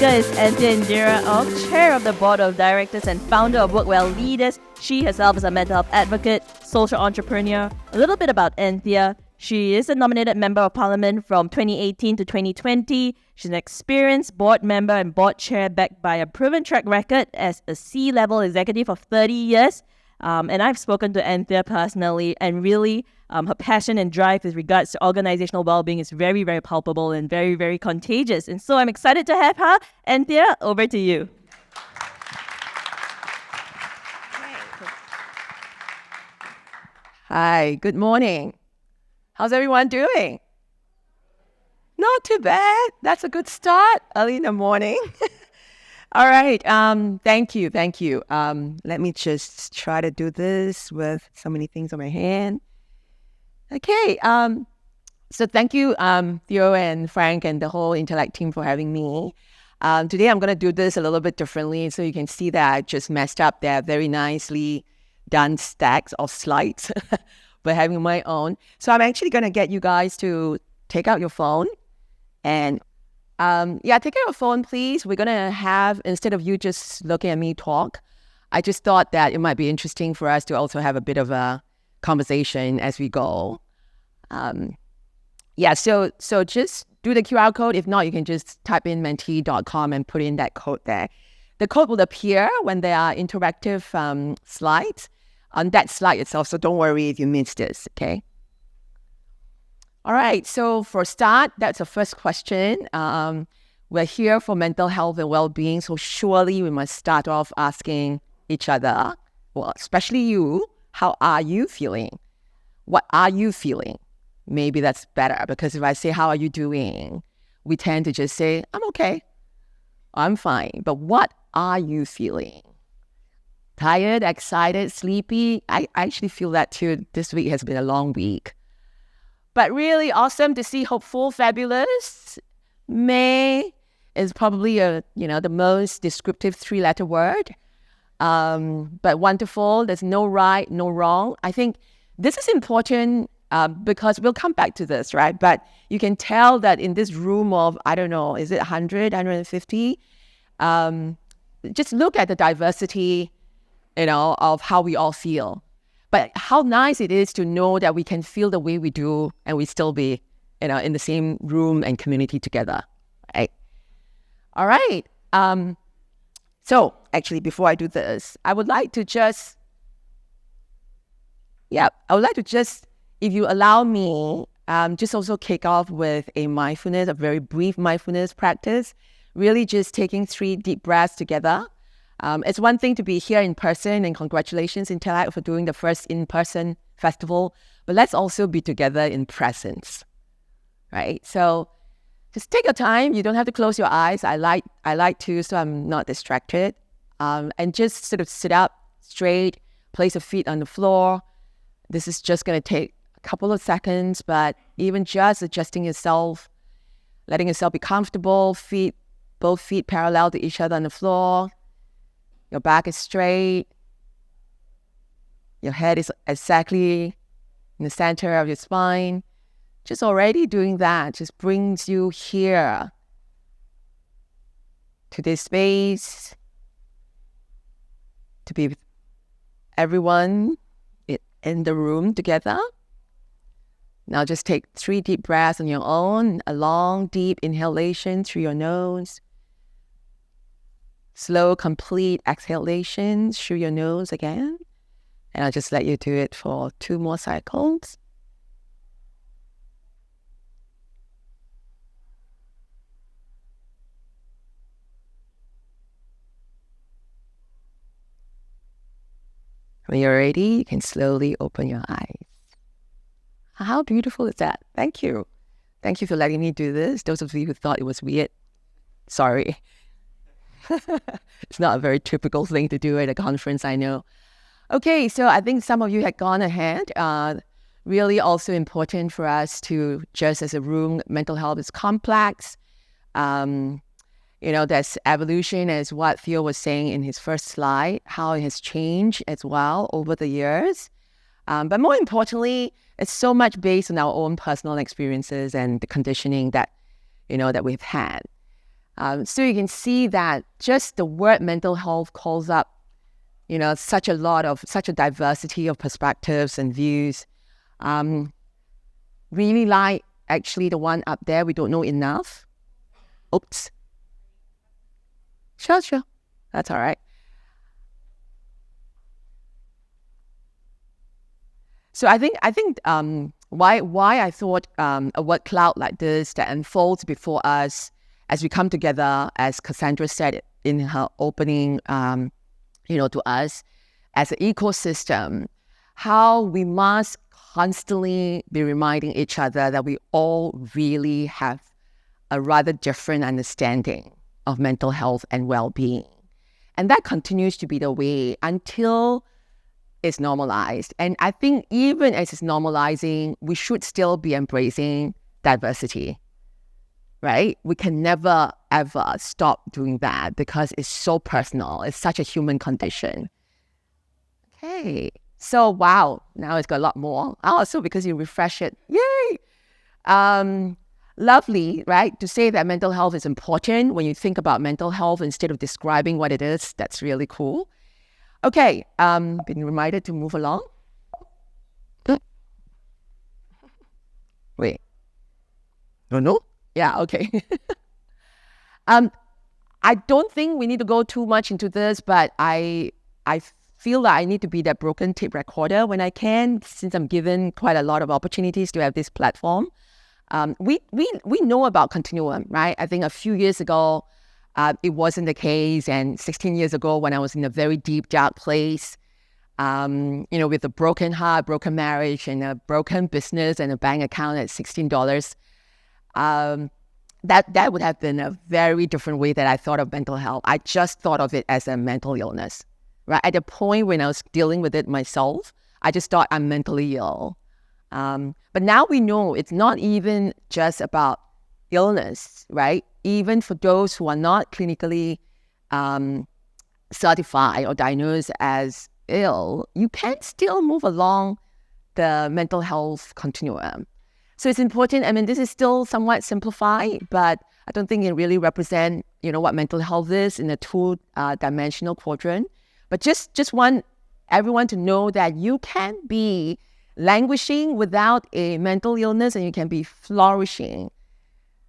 speaker is Anthea Indira Ong, Chair of the Board of Directors and founder of Workwell Leaders. She herself is a mental health advocate, social entrepreneur. A little bit about Anthea. She is a nominated Member of Parliament from 2018 to 2020. She's an experienced board member and board chair backed by a proven track record as a C-level executive of 30 years. And I've spoken to Anthea personally, and really her passion and drive with regards to organizational well-being is very, very palpable and very, very contagious. And so I'm excited to have her. Anthea, over to you. Hi, good morning. How's everyone doing? Not too bad. That's a good start early in the morning. All right. Thank you. Let me just try to do this with so many things on my hand. Okay. So thank you, Theo and Frank and the whole Intellect team for having me. Today I'm going to do this a little bit differently, so you can see that I just messed up their very nicely done stacks of slides by having my own. So I'm actually going to get you guys to take out your phone and take out your phone, please. We're going to have, instead of you just looking at me talk, I just thought that it might be interesting for us to also have a bit of a conversation as we go. So just do the QR code. If not, you can just type in mentee.com and put in that code there. The code will appear when there are interactive slides on that slide itself, so don't worry if you missed this, okay? All right, so for start, that's the first question. We're here for mental health and well-being, so surely we must start off asking each other, well, especially you, how are you feeling? What are you feeling? Maybe that's better, because if I say, how are you doing? We tend to just say, I'm okay, I'm fine. But what are you feeling? Tired, excited, sleepy? I actually feel that too. This week has been a long week. But really awesome to see, hopeful, fabulous. May is probably the most descriptive 3-letter word. But wonderful. There's no right, no wrong. I think this is important because we'll come back to this, right? But you can tell that in this room of, I don't know, is it 100, 150? Just look at the diversity, of how we all feel. But how nice it is to know that we can feel the way we do and we still be, in the same room and community together, right? All right. So actually, before I do this, I would like to just, if you allow me, just also kick off with a very brief mindfulness practice, really just taking 3 deep breaths together. It's one thing to be here in person, and congratulations, Intellect, for doing the first in-person festival, but let's also be together in presence, right? So just take your time. You don't have to close your eyes. I like to, so I'm not distracted. And just sort of sit up straight, place your feet on the floor. This is just going to take a couple of seconds, but even just adjusting yourself, letting yourself be comfortable, both feet parallel to each other on the floor. Your back is straight. Your head is exactly in the center of your spine. Just already doing that just brings you here to this space, to be with everyone in the room together. Now just take 3 deep breaths on your own, a long, deep inhalation through your nose. Slow, complete exhalation through your nose again. And I'll just let you do it for 2 more cycles. When you're ready, you can slowly open your eyes. How beautiful is that? Thank you. Thank you for letting me do this. Those of you who thought it was weird, sorry. It's not a very typical thing to do at a conference, I know. Okay, so I think some of you had gone ahead. Really also important for us to, just as a room, mental health is complex. There's evolution, as what Theo was saying in his first slide, how it has changed as well over the years. But more importantly, it's so much based on our own personal experiences and the conditioning that we've had. So you can see that just the word mental health calls up, such a diversity of perspectives and views. Really like actually the one up there, we don't know enough. Oops. Sure. That's all right. So I think why I thought a word cloud like this that unfolds before us as we come together, as Cassandra said in her opening, to us as an ecosystem, how we must constantly be reminding each other that we all really have a rather different understanding of mental health and well-being. And that continues to be the way until it's normalized. And I think even as it's normalizing, we should still be embracing diversity, right? We can never, ever stop doing that because it's so personal. It's such a human condition. Okay. So, wow, now it's got a lot more. Oh, so because you refresh it. Yay! Lovely, right? To say that mental health is important when you think about mental health instead of describing what it is, that's really cool. Okay, been reminded to move along. Wait. No? Yeah, okay. I don't think we need to go too much into this, but I feel that I need to be that broken tape recorder when I can, since I'm given quite a lot of opportunities to have this platform. We know about continuum, right? I think a few years ago, it wasn't the case. And 16 years ago, when I was in a very deep, dark place, with a broken heart, broken marriage, and a broken business and a bank account at $16, that would have been a very different way that I thought of mental health. I just thought of it as a mental illness, right? At the point when I was dealing with it myself, I just thought I'm mentally ill. But now we know it's not even just about illness, right? Even for those who are not clinically certified or diagnosed as ill, you can still move along the mental health continuum. So it's important. I mean, this is still somewhat simplified, but I don't think it really represents, what mental health is in a two-dimensional quadrant. But just want everyone to know that you can be languishing without a mental illness and you can be flourishing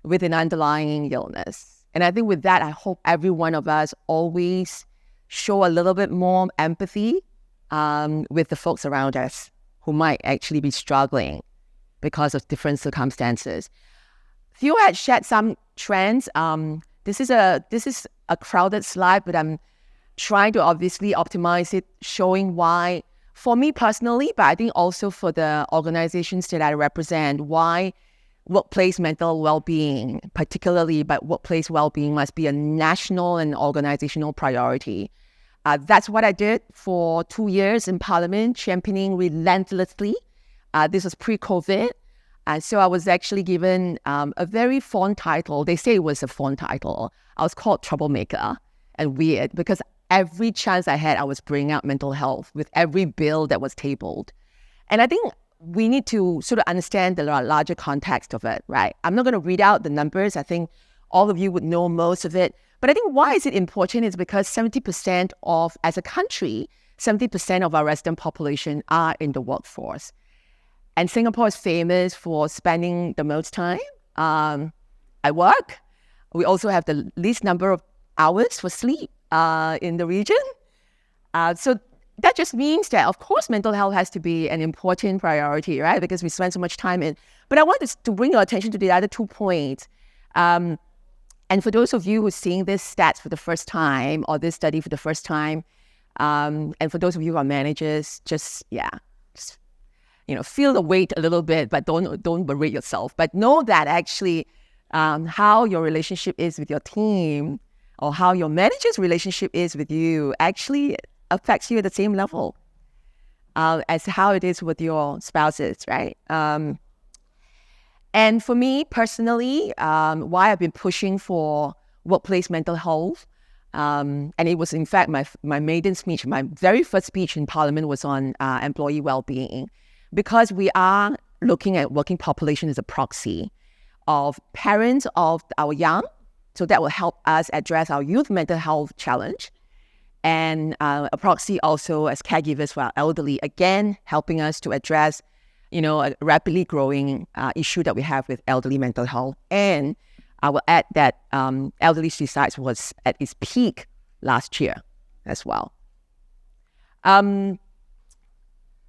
with an underlying illness. And I think with that, I hope every one of us always show a little bit more empathy with the folks around us who might actually be struggling because of different circumstances. Theo had shared some trends. This is a crowded slide, but I'm trying to obviously optimize it, showing why, for me personally, but I think also for the organizations that I represent, why workplace mental well-being, particularly but workplace well-being, must be a national and organizational priority. That's what I did for 2 years in Parliament, championing relentlessly. This was pre-COVID. And so I was actually given a very fond title. They say it was a fond title. I was called Troublemaker and Weird because every chance I had, I was bringing up mental health with every bill that was tabled. And I think we need to sort of understand the larger context of it, right? I'm not going to read out the numbers. I think all of you would know most of it. But I think why is it important is because 70% of, as a country, 70% of our resident population are in the workforce. And Singapore is famous for spending the most time at work. We also have the least number of hours for sleep in the region. So that just means that, of course, mental health has to be an important priority, right? Because we spend so much time in. But I wanted to bring your attention to the other 2 points. And for those of you who are seeing this stats for the first time or this study for the first time, and for those of you who are managers, just feel the weight a little bit, but don't berate yourself. But know that actually how your relationship is with your team or how your manager's relationship is with you actually affects you at the same level as how it is with your spouses, right? And for me personally, why I've been pushing for workplace mental health, and it was in fact my maiden speech, my very first speech in Parliament was on employee well-being, because we are looking at working population as a proxy of parents of our young So that will help us address our youth mental health challenge. And a proxy also as caregivers for our elderly, again, helping us to address, a rapidly growing issue that we have with elderly mental health. And I will add that elderly suicides was at its peak last year as well.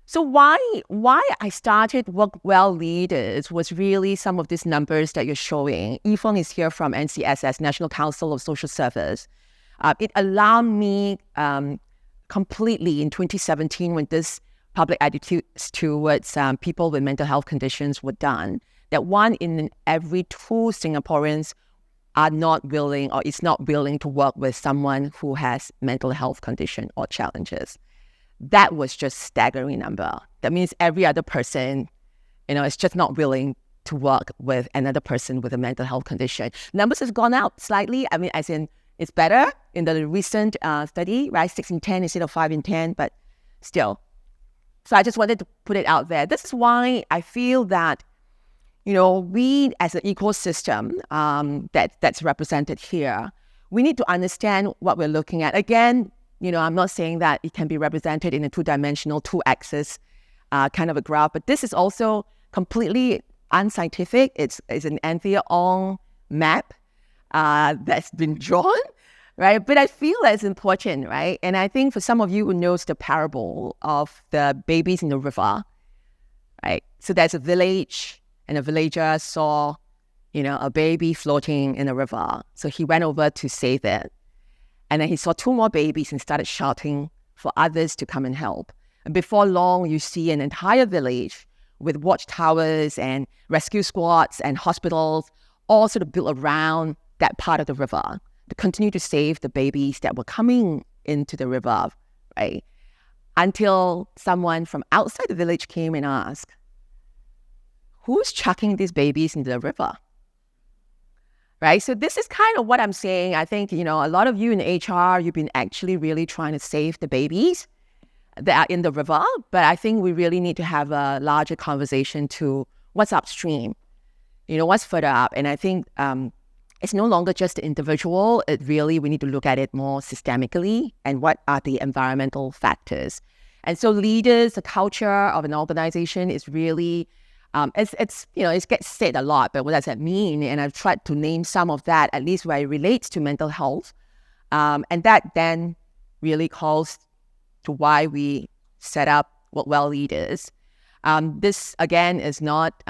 So why I started Workwell Leaders was really some of these numbers that you're showing. Yifeng is here from NCSS, National Council of Social Service. It alarmed me completely in 2017 when this public attitudes towards people with mental health conditions were done, that 1 in every 2 Singaporeans are not willing or is not willing to work with someone who has mental health condition or challenges. That was just staggering number. That means every other person, is just not willing to work with another person with a mental health condition. Numbers has gone out slightly. I mean, as in it's better in the recent study, right? 6 in 10 instead of 5 in 10, but still. So I just wanted to put it out there. This is why I feel that, we as an ecosystem that's represented here, we need to understand what we're looking at. Again, I'm not saying that it can be represented in a 2-dimensional, 2-axis kind of a graph, but this is also completely unscientific. It's an Anthea Ong map that's been drawn, right? But I feel that it's important, right? And I think for some of you who knows the parable of the babies in the river, right? So there's a village, and a villager saw, a baby floating in a river. So he went over to save it. And then he saw 2 more babies and started shouting for others to come and help. And before long, you see an entire village with watchtowers and rescue squads and hospitals all sort of built around that part of the river to continue to save the babies that were coming into the river, right? Until someone from outside the village came and asked, who's chucking these babies into the river? Right? So this is kind of what I'm saying. I think, a lot of you in HR, you've been actually really trying to save the babies that are in the river. But I think we really need to have a larger conversation to what's upstream, what's further up. And I think it's no longer just the individual. We need to look at it more systemically and what are the environmental factors. And so leaders, the culture of an organization is really it gets said a lot, but what does that mean? And I've tried to name some of that, at least where it relates to mental health. And that then really calls to why we set up Workwell Leaders. This, again, is not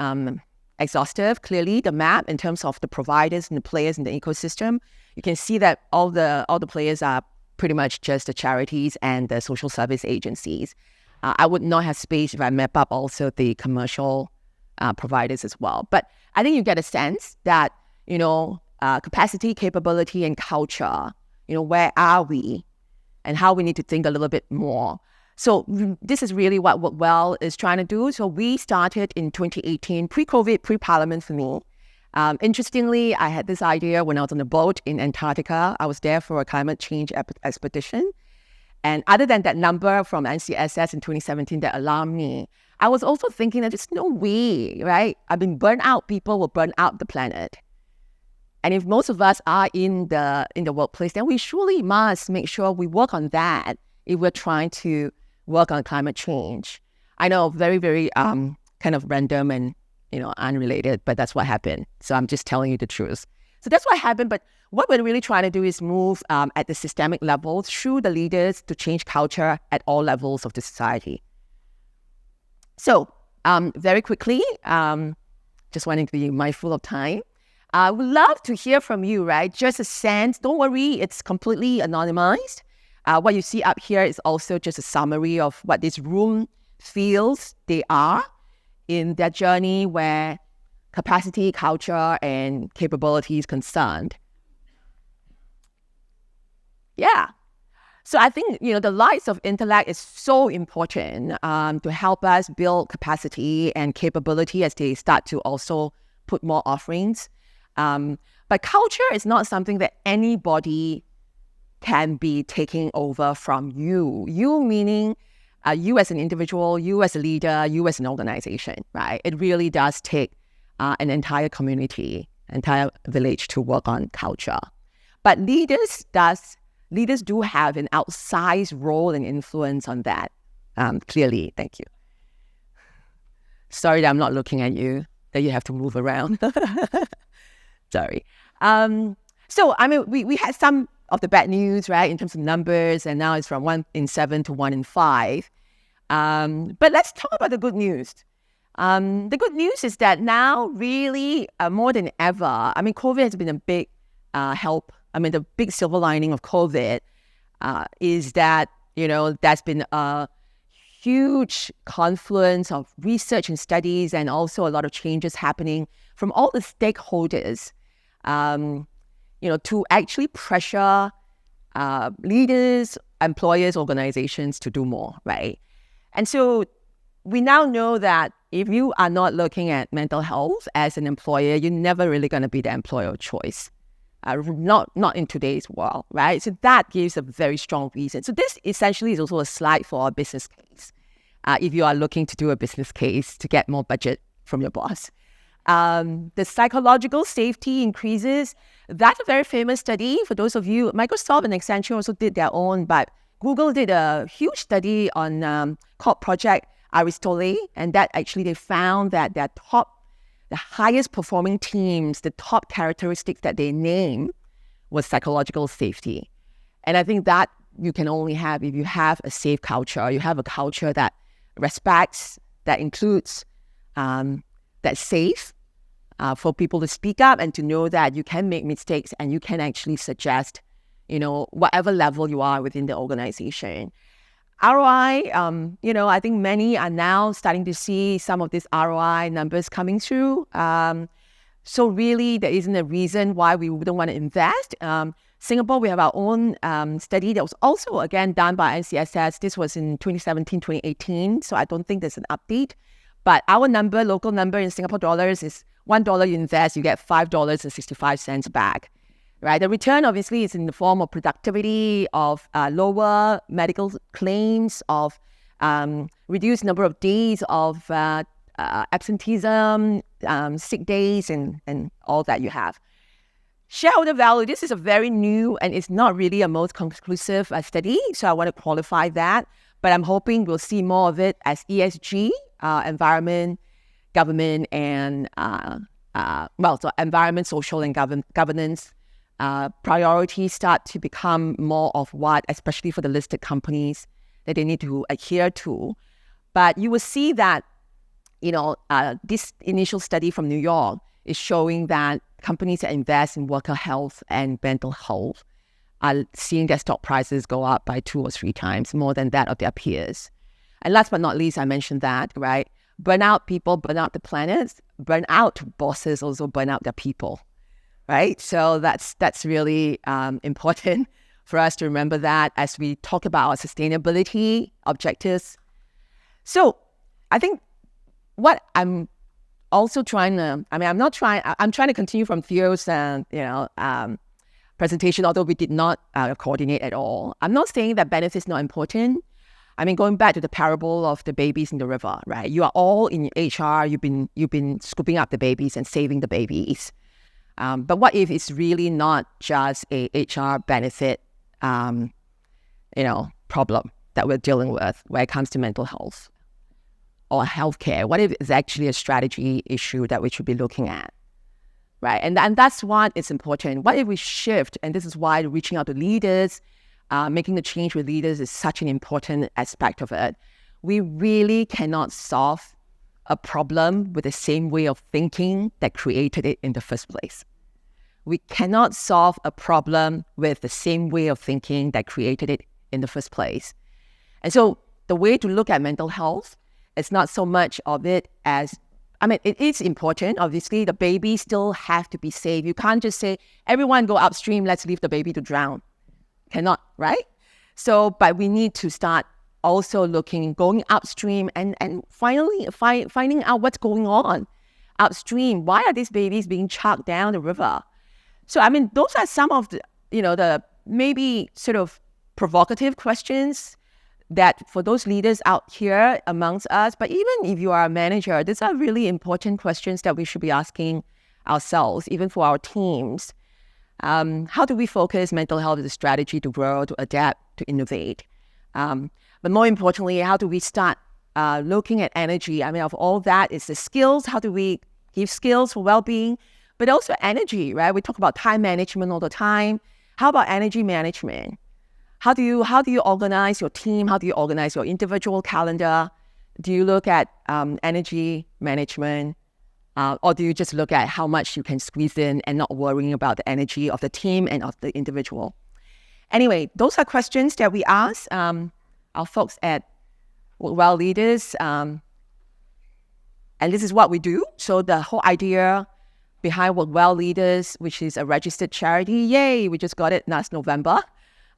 exhaustive. Clearly, the map in terms of the providers and the players in the ecosystem, you can see that all the players are pretty much just the charities and the social service agencies. I would not have space if I map up also the commercial providers as well. But I think you get a sense that, capacity, capability, and culture, where are we and how we need to think a little bit more. So this is really what Workwell is trying to do. So we started in 2018, pre-COVID, pre-Parliament for me. Interestingly, I had this idea when I was on a boat in Antarctica. I was there for a climate change expedition. And other than that number from NCSS in 2017 that alarmed me, I was also thinking that there's no way, right? I mean, burn out people will burn out the planet. And if most of us are in the workplace, then we surely must make sure we work on that if we're trying to work on climate change. I know, very, very kind of random and, unrelated, but that's what happened. So I'm just telling you the truth. So that's what happened. But what we're really trying to do is move at the systemic level through the leaders to change culture at all levels of the society. So very quickly, just wanting to be mindful of time. I would love to hear from you, right? Just a sense. Don't worry, it's completely anonymized. What you see up here is also just a summary of what this room feels they are in their journey where capacity, culture, and capability is concerned. Yeah. So I think, the lights of intellect is so important to help us build capacity and capability as they start to also put more offerings. But culture is not something that anybody can be taking over from you. You meaning you as an individual, you as a leader, you as an organization, right? It really does take an entire community entire village to work on culture. But leaders do have an outsized role and influence on that. Clearly, thank you. Sorry that I'm not looking at you, that you have to move around. Sorry. So, we had some of the bad news, right, in terms of numbers, and now it's from 1 in 7 to 1 in 5. But let's talk about the good news. The good news is that now, really, more than ever, COVID has been a big help. The big silver lining of COVID is that, there's been a huge confluence of research and studies, and also a lot of changes happening from all the stakeholders, to actually pressure leaders, employers, organizations to do more, right? And so we now know that if you are not looking at mental health as an employer, you're never really going to be the employer of choice. Not in today's world, right? So that gives a very strong reason. So this essentially is also a slide for a business case. If you are looking to do a business case to get more budget from your boss. The psychological safety increases. That's a very famous study. For those of you, Microsoft and Accenture also did their own, but Google did a huge study on called Project Aristotle, and that actually they found that the highest performing teams, the top characteristics that they name was psychological safety. And I think that you can only have if you have a safe culture. You have a culture that respects, that includes, that's safe for people to speak up and to know that you can make mistakes and you can actually suggest, whatever level you are within the organization. ROI, I think many are now starting to see some of these ROI numbers coming through. So really, there isn't a reason why we wouldn't want to invest. Singapore, we have our own study that was also, again, done by NCSS. This was in 2017, 2018, so I don't think there's an update. But our local number in Singapore dollars is $1 you invest, you get $5.65 back. Right, the return obviously is in the form of productivity, of lower medical claims, of reduced number of days of absenteeism, sick days, and all that you have. Shareholder value, this is a very new and it's not really a most conclusive study, so I want to qualify that. But I'm hoping we'll see more of it as ESG, environment, government, and so environment, social, and governance. Priorities start to become more of what, especially for the listed companies, that they need to adhere to. But you will see that, this initial study from New York is showing that companies that invest in worker health and mental health are seeing their stock prices go up by 2 or 3 times more than that of their peers. And last but not least, I mentioned that, right? Burnout people burn out the planet. Burnout bosses also burn out their people. Right? So that's really important for us to remember that as we talk about our sustainability objectives. So I think what I'm also trying to, I'm trying to continue from Theo's, presentation, although we did not coordinate at all. I'm not saying that benefits not important. Going back to the parable of the babies in the river, right? You are all in HR, you've been scooping up the babies and saving the babies. But what if it's really not just a HR benefit, problem that we're dealing with when it comes to mental health or healthcare? What if it's actually a strategy issue that we should be looking at, right? And that's what is important. What if we shift? And this is why reaching out to leaders, making the change with leaders is such an important aspect of it. We really cannot solve a problem with the same way of thinking that created it in the first place. We cannot solve a problem with the same way of thinking that created it in the first place. And so the way to look at mental health is not so much of it as, it is important. Obviously, the baby still have to be safe. You can't just say, everyone go upstream, let's leave the baby to drown. Cannot, right? So, but we need to start also going upstream and finally finding out what's going on upstream. Why are these babies being chucked down the river? So, those are some of the, the maybe sort of provocative questions that for those leaders out here amongst us. But even if you are a manager, these are really important questions that we should be asking ourselves, even for our teams, how do we focus mental health as a strategy to grow, to adapt, to innovate? But more importantly, how do we start looking at energy? I mean, of all that is the skills. How do we give skills for well-being? But also energy, right? We talk about time management all the time. How about energy management? How do you organize your team? How do you organize your individual calendar? Do you look at energy management? Or do you just look at how much you can squeeze in and not worrying about the energy of the team and of the individual? Anyway, those are questions that we ask our folks at Workwell Leaders. And this is what we do. So the whole idea behind Workwell Leaders, which is a registered charity, yay, we just got it last November.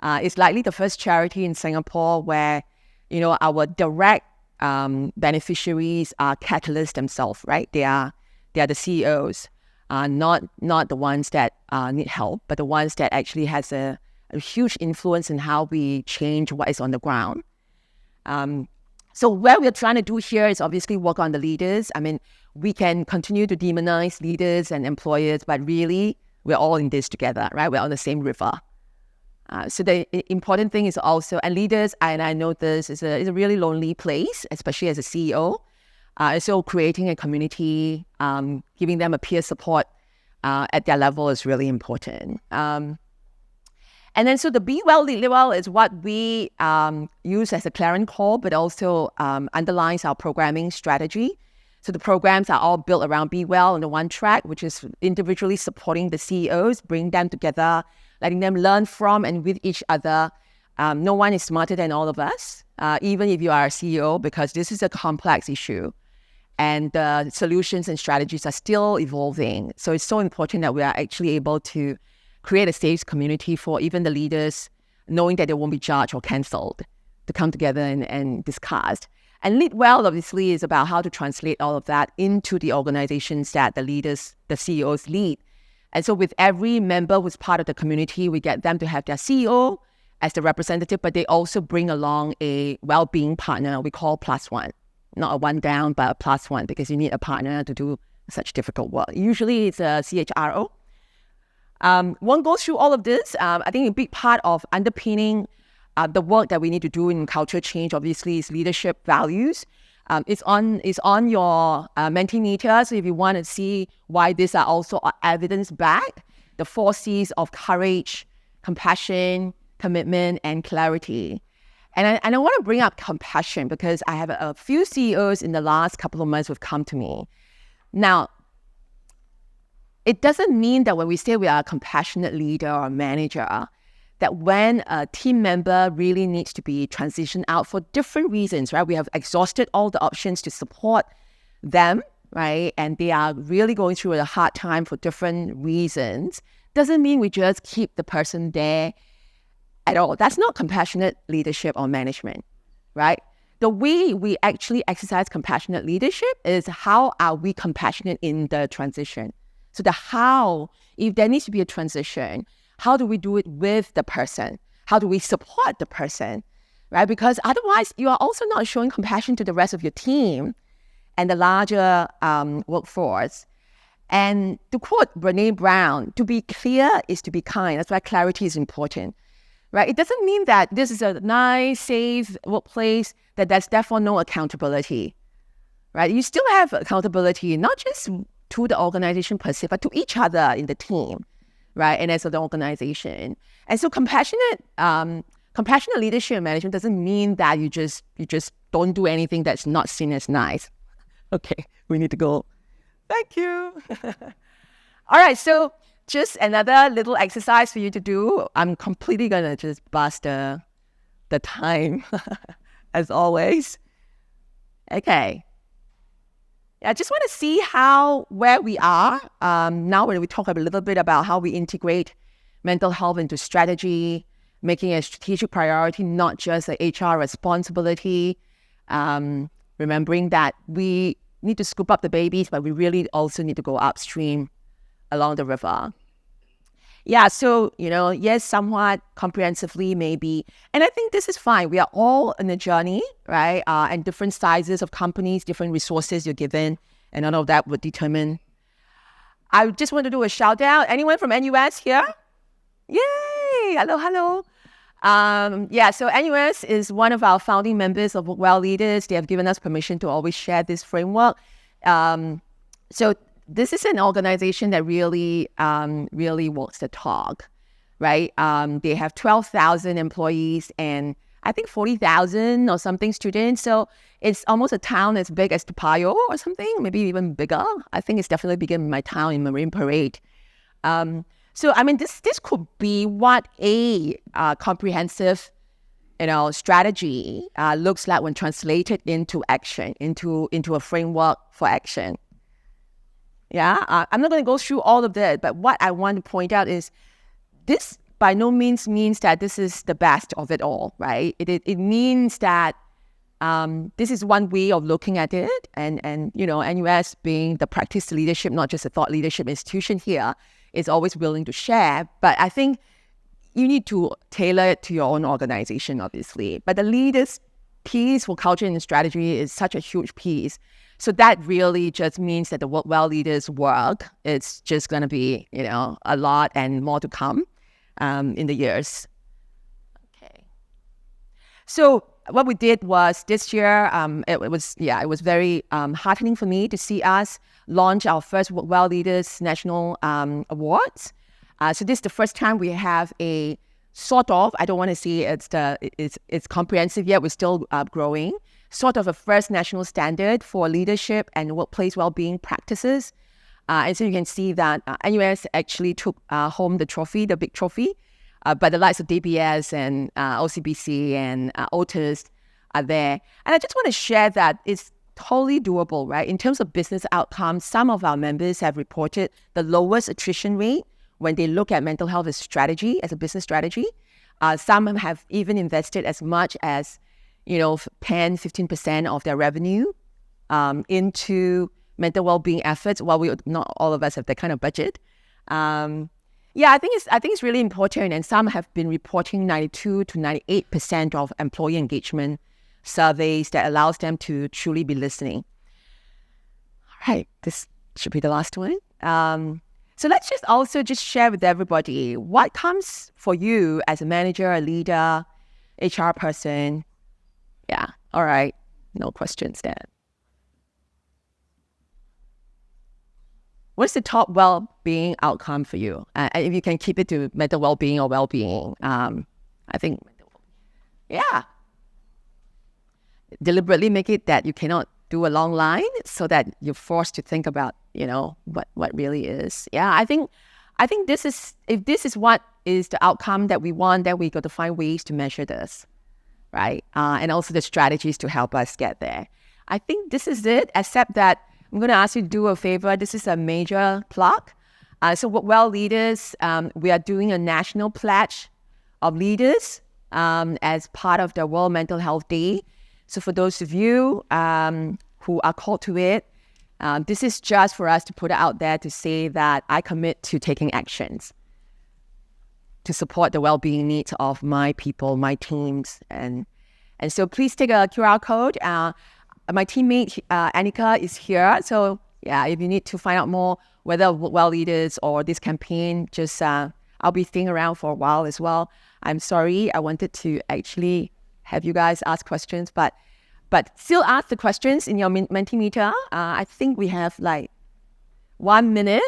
It's likely the first charity in Singapore where, our direct beneficiaries are catalysts themselves, right? They are the CEOs, not the ones that need help, but the ones that actually has a huge influence in how we change what is on the ground. So what we're trying to do here is obviously work on the leaders. I mean, we can continue to demonize leaders and employers, but really we're all in this together, right? We're on the same river. So the important thing is also, and leaders, and I know this is a really lonely place, especially as a CEO. So creating a community, giving them a peer support at their level is really important. And then so the Be Well, Lead Well is what we use as a clarion call, but also underlines our programming strategy. So the programs are all built around Be Well on the one track, which is individually supporting the CEOs, bring them together, letting them learn from and with each other. No one is smarter than all of us, even if you are a CEO, because this is a complex issue. And the solutions and strategies are still evolving. So it's so important that we are actually able to create a safe community for even the leaders, knowing that they won't be judged or cancelled, to come together and discuss. And Lead Well, obviously, is about how to translate all of that into the organizations that the leaders, the CEOs lead. And so with every member who's part of the community, we get them to have their CEO as the representative, but they also bring along a well-being partner we call +1. Not a one down, but a +1, because you need a partner to do such difficult work. Usually it's a CHRO. One goes through all of this. I think a big part of underpinning the work that we need to do in culture change, obviously, is leadership values. It's on your Mentimeter. So if you want to see why these are also evidence-backed, the 4 C's of courage, compassion, commitment, and clarity. And I want to bring up compassion because I have a few CEOs in the last couple of months who've come to me. Now, it doesn't mean that when we say we are a compassionate leader or manager, that when a team member really needs to be transitioned out for different reasons, right? We have exhausted all the options to support them, right? And they are really going through a hard time for different reasons. Doesn't mean we just keep the person there at all. That's not compassionate leadership or management, right? The way we actually exercise compassionate leadership is how are we compassionate in the transition? So the how, if there needs to be a transition, how do we do it with the person? How do we support the person, right? Because otherwise, you are also not showing compassion to the rest of your team and the larger workforce. And to quote Brené Brown, to be clear is to be kind. That's why clarity is important, right? It doesn't mean that this is a nice, safe workplace, that there's therefore no accountability, right? You still have accountability, not just to the organization per se, but to each other in the team, right? And as an organization. And so compassionate leadership and management doesn't mean that you just don't do anything that's not seen as nice. Okay, we need to go. Thank you. All right, so just another little exercise for you to do. I'm completely gonna just bust the time as always. Okay. I just want to see where we are now when we talk a little bit about how we integrate mental health into strategy, making a strategic priority, not just an HR responsibility, remembering that we need to scoop up the babies, but we really also need to go upstream along the river. Yeah, so, yes, somewhat comprehensively maybe. And I think this is fine. We are all on a journey, right? And different sizes of companies, different resources you're given, and all of that would determine I just want to do a shout out. Anyone from NUS here? Yay! Hello. So NUS is one of our founding members of Workwell Leaders. They have given us permission to always share this framework. So this is an organization that really walks the talk, right? They have 12,000 employees and I think 40,000 or something students. So it's almost a town as big as Topayo or something, maybe even bigger. I think it's definitely bigger than my town in Marine Parade. So I mean, this could be what a comprehensive, strategy looks like when translated into action, into a framework for action. Yeah, I'm not going to go through all of that, but what I want to point out is this by no means means that this is the best of it all, right? It means that this is one way of looking at it, and NUS being the practice leadership, not just a thought leadership institution here, is always willing to share. But I think you need to tailor it to your own organization, obviously. But the leaders piece for culture and strategy is such a huge piece. So that really just means that the Workwell leaders work, it's just going to be, a lot and more to come in the years. Okay. So what we did was this year, it was very heartening for me to see us launch our first Workwell Leaders National Awards. So this is the first time we have a sort of, I don't want to say it's comprehensive yet, we're still growing, sort of a first national standard for leadership and workplace well-being practices. And so you can see that NUS actually took home the big trophy, but the likes of DBS and OCBC and Otis are there. And I just want to share that it's totally doable, right? In terms of business outcomes, some of our members have reported the lowest attrition rate when they look at mental health as a business strategy. Some have even invested as much as 10-15% of their revenue into mental well-being efforts. While not all of us have that kind of budget. I think it's really important, and some have been reporting 92 to 98% of employee engagement surveys that allows them to truly be listening. All right, this should be the last one. So let's just share with everybody what comes for you as a manager, a leader, HR person. Yeah, all right, no questions then. What's the top well-being outcome for you? If you can keep it to mental well-being or well-being, I think, deliberately make it that you cannot do a long line so that you're forced to think about, what really is. Yeah, I think if this is what is the outcome that we want, then we got to find ways to measure this, right? And also the strategies to help us get there. I think this is it, except that I'm going to ask you to do a favor. This is a major plug. So Workwell Leaders, we are doing a national pledge of leaders as part of the World Mental Health Day. So for those of you who are called to it, this is just for us to put it out there to say that I commit to taking actions to support the well-being needs of my people, my teams. And so please take a QR code. My teammate, Annika, is here. So if you need to find out more, whether Workwell Leaders or this campaign, just I'll be staying around for a while as well. I'm sorry, I wanted to actually have you guys ask questions, but still ask the questions in your Mentimeter. I think we have 1 minute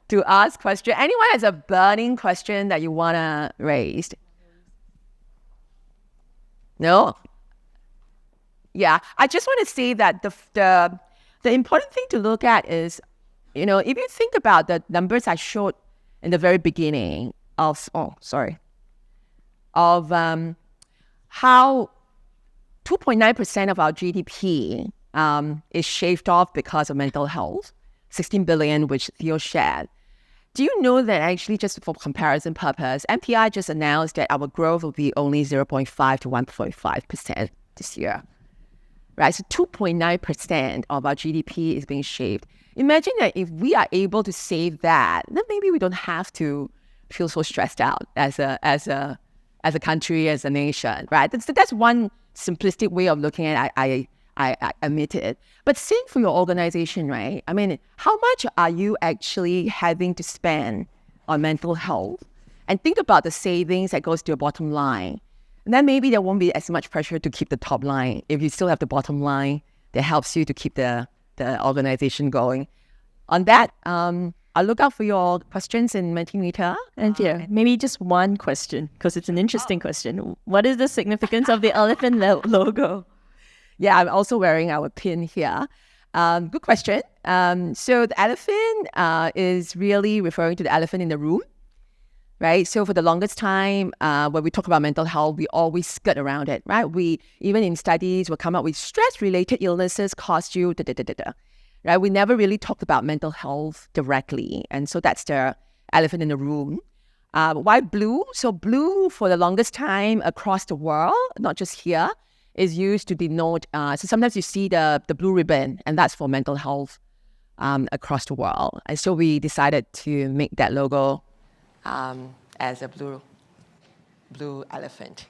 to ask question. Anyone has a burning question that you want to raise? No? Yeah, I just want to say that the important thing to look at is, if you think about the numbers I showed in the very beginning of how 2.9% of our GDP is shaved off because of mental health, 16 billion, which Theo shared. Do you know that actually, just for comparison purpose, MPI just announced that our growth will be only 0.5 to 1.5% this year, right? So 2.9% of our GDP is being shaved. Imagine that if we are able to save that, then maybe we don't have to feel so stressed out as a country, as a nation, right? That's one simplistic way of looking at it. I admit it. But same for your organization, right? I mean, how much are you actually having to spend on mental health? And think about the savings that goes to your bottom line. And then maybe there won't be as much pressure to keep the top line if you still have the bottom line that helps you to keep the organization going. On that, I'll look out for your questions in Mentimeter. And yeah, maybe just one question, because it's an interesting question. What is the significance of the elephant logo? Yeah, I'm also wearing our pin here. Good question. So the elephant is really referring to the elephant in the room, right? So for the longest time, when we talk about mental health, we always skirt around it, right? We, even in studies, will come up with stress-related illnesses cause you right? We never really talked about mental health directly. And so that's the elephant in the room. Why blue? So blue, for the longest time across the world, not just here, is used to denote, so sometimes you see the blue ribbon, and that's for mental health across the world. And so we decided to make that logo as a blue elephant.